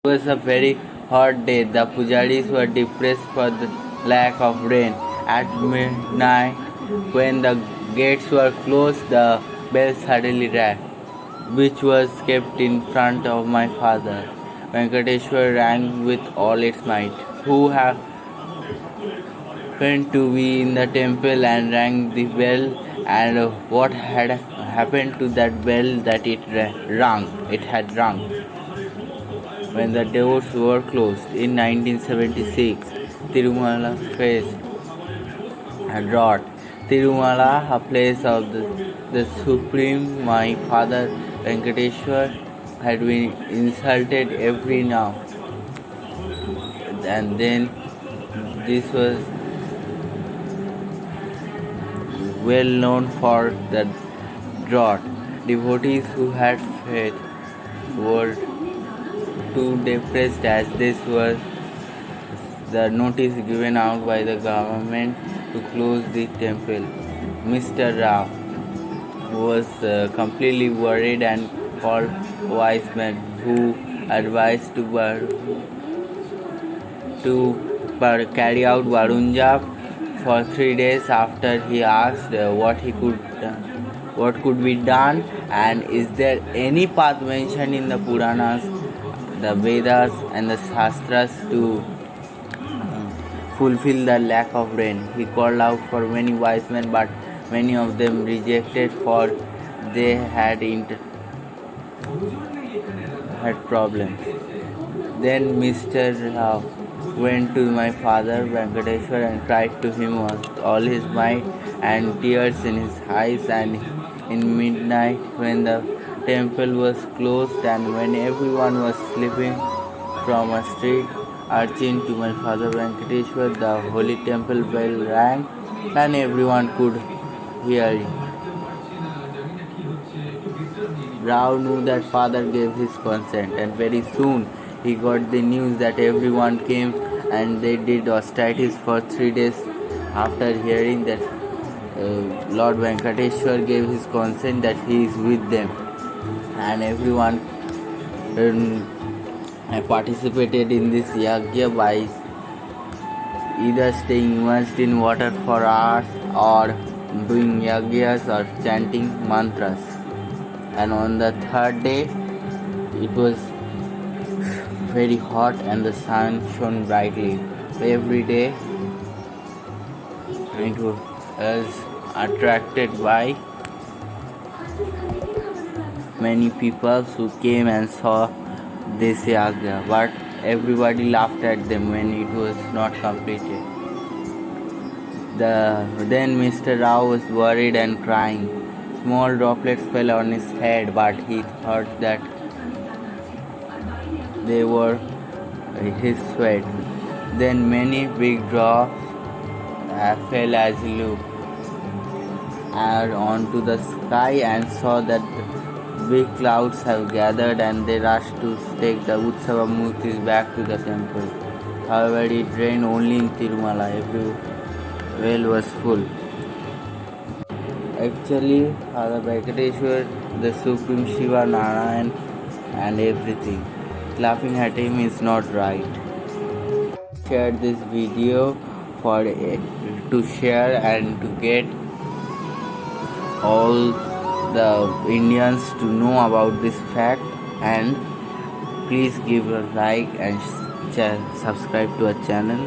It was a very hot day. The pujaris were depressed for the lack of rain. At midnight, when the gates were closed, the bell suddenly rang, which was kept in front of my father. Venkateshwar rang with all its might. Who happened to be in the temple and rang the bell, and what had happened to that bell that it rang? It had rung when the doors were closed. In 1976, Tirumala faced a drought. Tirumala, a place of the Supreme, my father Venkateshwar, had been insulted every now and then. This was well known for the drought. Devotees who had faith were too depressed, as this was the notice given out by the government to close the temple. Mr. Rao was completely worried and called wise men who advised to carry out Varun Jap for 3 days. After he asked what could be done, and is there any path mentioned in the Puranas, the Vedas and the Shastras to fulfill the lack of rain. He called out for many wise men, but many of them rejected, for they had problems. Then Mr. Rao went to my father Venkateshwar and cried to him with all his might and tears in his eyes. And in midnight, when the temple was closed and when everyone was sleeping from a street urchin to my father Venkateshwar, the holy temple bell rang and everyone could hear it. Rao knew that father gave his consent, and very soon he got the news that everyone came and they did austerities for 3 days. After hearing that Lord Venkateshwar gave his consent that he is with them, and everyone participated in this yagya by either staying immersed in water for hours or doing yagyas or chanting mantras. And on the third day, it was very hot and the sun shone brightly. Every day, it was attracted by many people who came and saw this yagya, but everybody laughed at them when it was not completed. Then Mr. Rao was worried and crying. Small droplets fell on his head, but he thought that they were his sweat. Then many big drops fell as he looked onto the sky and saw that big clouds have gathered, and they rushed to take the Utsava Murtis back to the temple. However, it rained only in Tirumala. Every well was full. Actually, Father Venkateshwar, the Supreme Shiva, Narayan and everything. Laughing at him is not right. Share this video to share and to get all the Indians to know about this fact, and please give a like and subscribe to our channel.